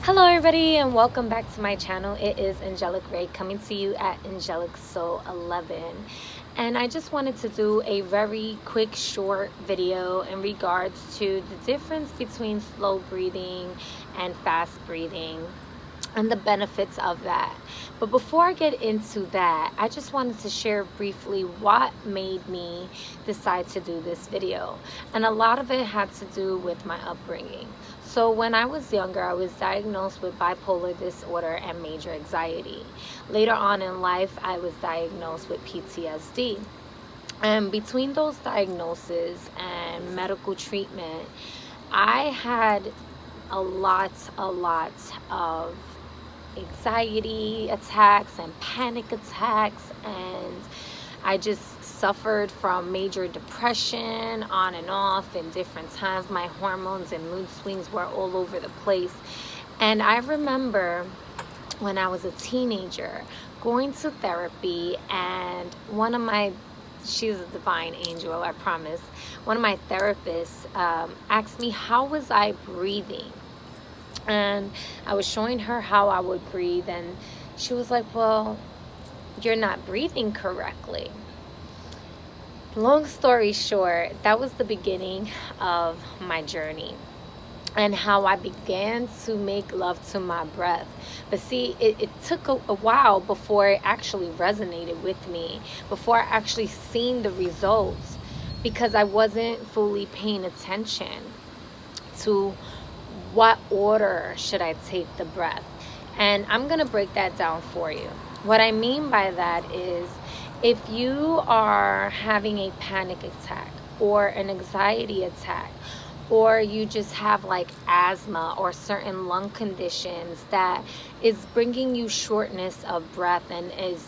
Hello everybody and welcome back to my channel. It is Angelic Ray coming to you at Angelic Soul 11, and I just wanted to do a very quick short video in regards to the difference between slow breathing and fast breathing and the benefits of that. But before I get into that, I just wanted to share briefly what made me decide to do this video. And a lot of it had to do with my upbringing. So when I was younger, I was diagnosed with bipolar disorder and major anxiety. Later on in life, I was diagnosed with PTSD. And between those diagnoses and medical treatment, I had a lot of anxiety attacks and panic attacks, and I just suffered from major depression on and off in different times. My hormones and mood swings were all over the place. And I remember when I was a teenager going to therapy, and she's a divine angel, I promise. One of my therapists asked me how was I breathing. And I was showing her how I would breathe, and she was like, well, you're not breathing correctly. Long story short, that was the beginning of my journey and how I began to make love to my breath. But see, it took a while before it actually resonated with me, before I actually seen the results, because I wasn't fully paying attention to what order should I take the breath. And I'm going to break that down for you. What I mean by that is, if you are having a panic attack or an anxiety attack, or you just have like asthma or certain lung conditions that is bringing you shortness of breath and is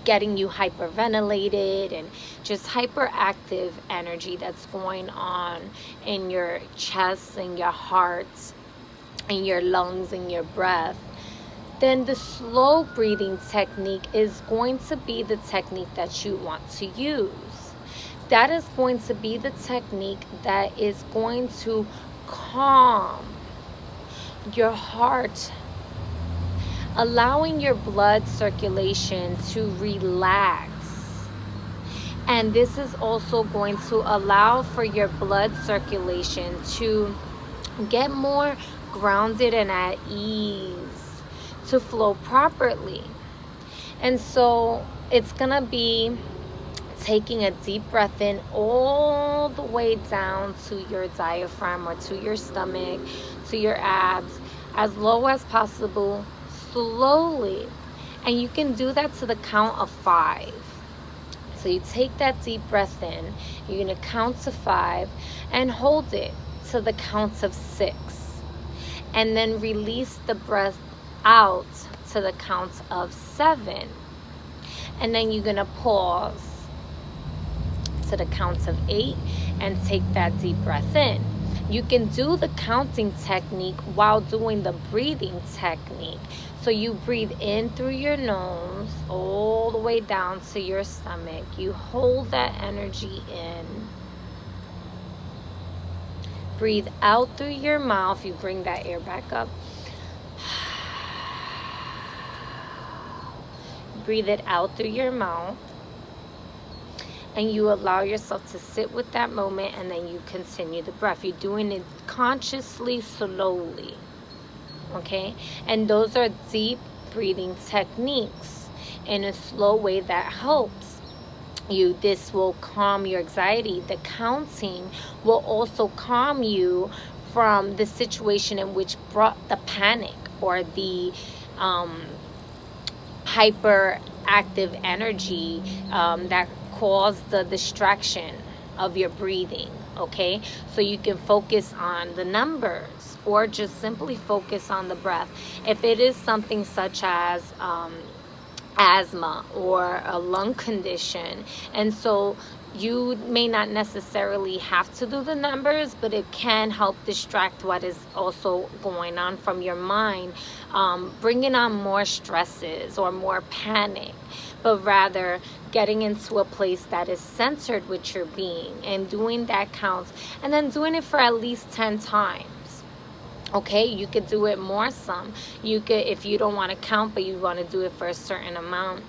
getting you hyperventilated and just hyperactive energy that's going on in your chest and your heart and your lungs and your breath, then the slow breathing technique is going to be the technique that you want to use. That is going to be the technique that is going to calm your heart, allowing your blood circulation to relax. And this is also going to allow for your blood circulation to get more grounded and at ease, to flow properly. And so it's gonna be taking a deep breath in all the way down to your diaphragm or to your stomach, to your abs, as low as possible, slowly. And you can do that to the count of 5. So you take that deep breath in, you're going to count to 5 and hold it to the count of 6, and then release the breath out to the count of 7, and then you're going to pause to the count of 8 and take that deep breath in. You can do the counting technique while doing the breathing technique. So you breathe in through your nose all the way down to your stomach. You hold that energy in. Breathe out through your mouth. You bring that air back up. Breathe it out through your mouth. And you allow yourself to sit with that moment, and then you continue the breath. You're doing it consciously, slowly. Okay? And those are deep breathing techniques in a slow way that helps you. This will calm your anxiety. The counting will also calm you from the situation in which brought the panic or the hyperactive energy that caused the distraction of your breathing. Okay, so you can focus on the numbers or just simply focus on the breath. If it is something such as asthma or a lung condition, and so you may not necessarily have to do the numbers, but it can help distract what is also going on from your mind, bringing on more stresses or more panic, but rather getting into a place that is centered with your being and doing that counts, and then doing it for at least 10 times. Okay, you could do it more some. You could, if you don't want to count, but you want to do it for a certain amount.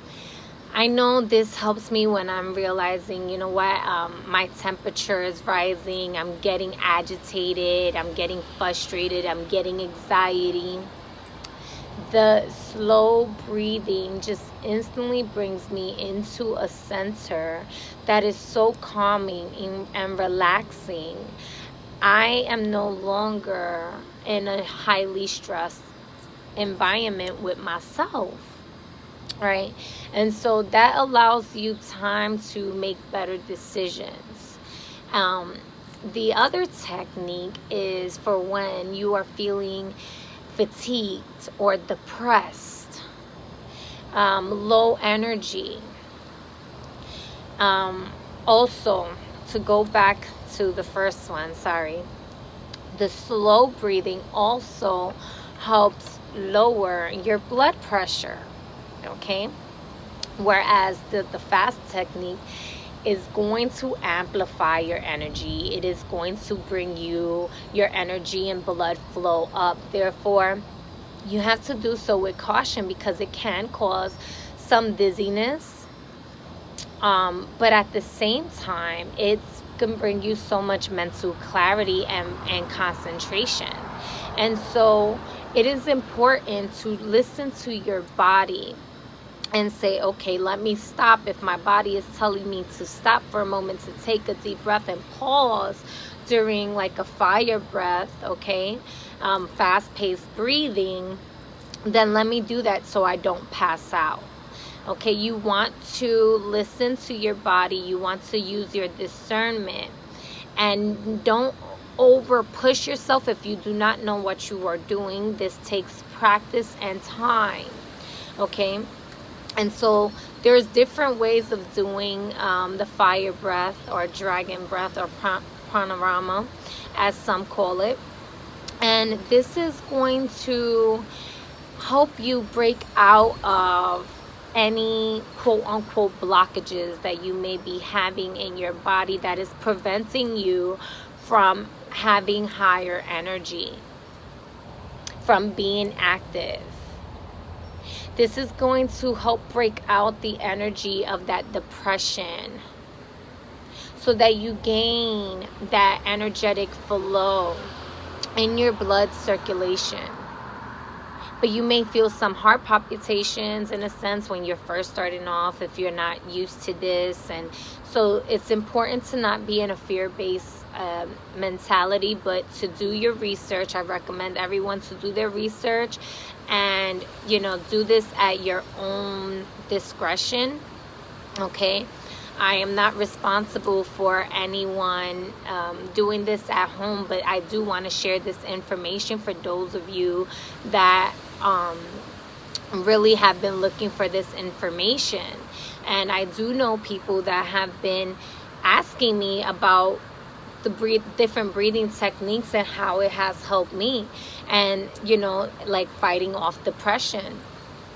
I know this helps me when I'm realizing, you know what, my temperature is rising, I'm getting agitated, I'm getting frustrated, I'm getting anxiety. The slow breathing just instantly brings me into a center that is so calming and relaxing. I am no longer in a highly stressed environment with myself, right? And so that allows you time to make better decisions. Um, the other technique is for when you are feeling fatigued or depressed, low energy. Also, to go back to the first one, sorry, the slow breathing also helps lower your blood pressure, okay? Whereas the fast technique is going to amplify your energy. It is going to bring you your energy and blood flow up. Therefore, you have to do so with caution because it can cause some dizziness. But at the same time, it's can bring you so much mental clarity and concentration. And so it is important to listen to your body and say, okay, let me stop. If my body is telling me to stop for a moment, to take a deep breath and pause during like a fire breath, okay, fast-paced breathing, then let me do that so I don't pass out. Okay, you want to listen to your body. You want to use your discernment, and don't over push yourself if you do not know what you are doing. This takes practice and time, okay? And so there's different ways of doing the fire breath or dragon breath or pranarama, as some call it. And this is going to help you break out of any quote unquote blockages that you may be having in your body that is preventing you from having higher energy, from being active. This is going to help break out the energy of that depression so that you gain that energetic flow in your blood circulation. But you may feel some heart palpitations in a sense when you're first starting off if you're not used to this. And so it's important to not be in a fear-based mentality, but to do your research. I recommend everyone to do their research and, you know, do this at your own discretion, okay? I am not responsible for anyone doing this at home, but I do want to share this information for those of you that really have been looking for this information. And I do know people that have been asking me about the different breathing techniques and how it has helped me, and, you know, like fighting off depression.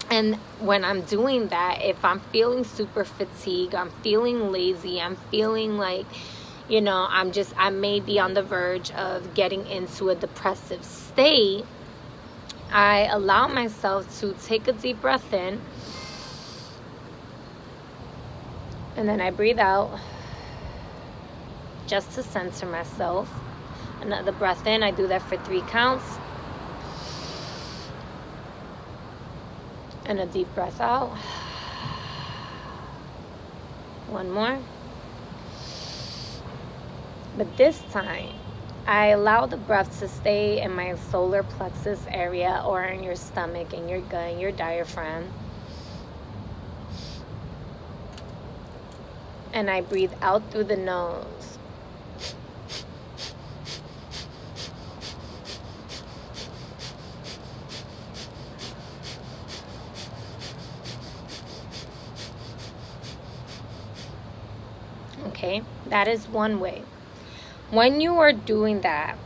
And when I'm doing that, if I'm feeling super fatigued, I'm feeling lazy, I'm feeling like, you know, I may be on the verge of getting into a depressive state, I allow myself to take a deep breath in, and then I breathe out just to center myself. Another breath in, I do that for 3 counts. And a deep breath out. One more. But this time, I allow the breath to stay in my solar plexus area, or in your stomach, in your gut, in your diaphragm. And I breathe out through the nose. Okay, that is one way. When you are doing that,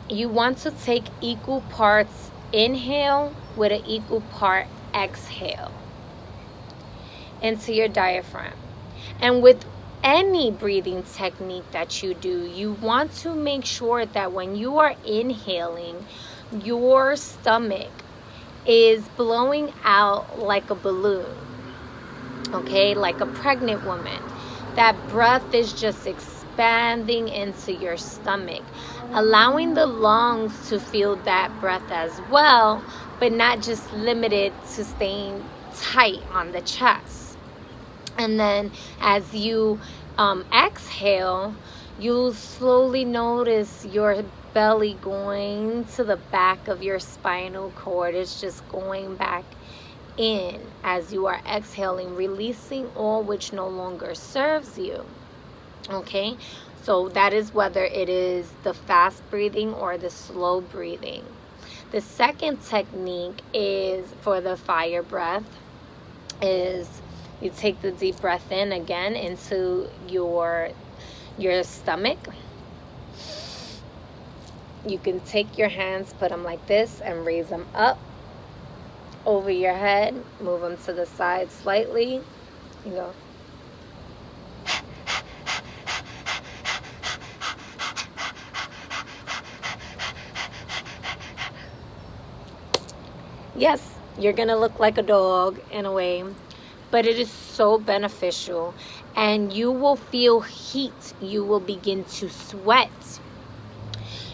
you want to take equal parts inhale with an equal part exhale into your diaphragm. And with any breathing technique that you do, you want to make sure that when you are inhaling, your stomach is blowing out like a balloon, okay, like a pregnant woman. That breath is just expanding into your stomach, allowing the lungs to feel that breath as well, but not just limited to staying tight on the chest. And then as you exhale, you'll slowly notice your belly going to the back of your spinal cord. It's just going back in as you are exhaling, releasing all which no longer serves you. Okay, so that is whether it is the fast breathing or the slow breathing. The second technique is for the fire breath. Is you take the deep breath in again into your stomach. You can take your hands, put them like this, and raise them up over your head. Move them to the side slightly. You go. Yes, you're gonna look like a dog in a way, but it is so beneficial, and you will feel heat. You will begin to sweat.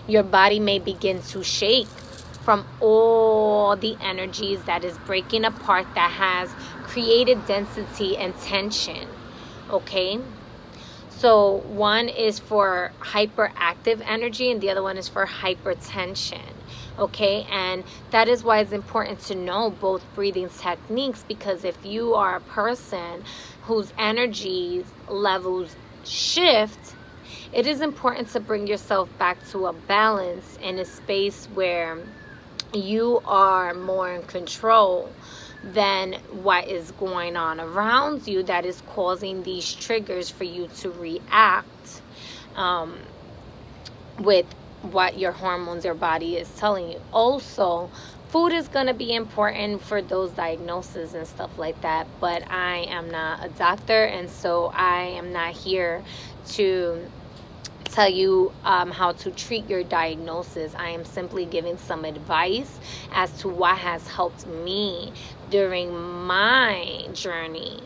Your body may begin to shake from all the energies that is breaking apart, that has created density and tension. Okay, so one is for hyperactive energy and the other one is for hypertension. Okay, and that is why it's important to know both breathing techniques, because if you are a person whose energy levels shift, it is important to bring yourself back to a balance in a space where you are more in control than what is going on around you that is causing these triggers for you to react with what your hormones, your body is telling you. Also, food is going to be important for those diagnoses and stuff like that, but I am not a doctor, and so I am not here to tell you how to treat your diagnosis. I am simply giving some advice as to what has helped me during my journey.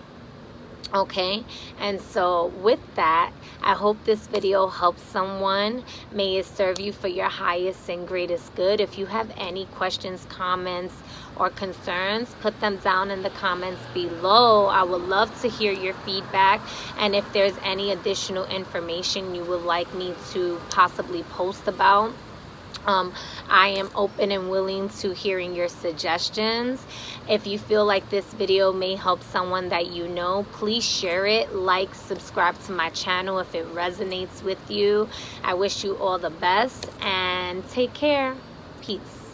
Okay, and so with that, I hope this video helps someone. May it serve you for your highest and greatest good. If you have any questions, comments, or concerns, put them down in the comments below. I would love to hear your feedback, and if there's any additional information you would like me to possibly post about, I am open and willing to hearing your suggestions. If you feel like this video may help someone that you know, please share it, like, subscribe to my channel if it resonates with you. I wish you all the best and take care. Peace.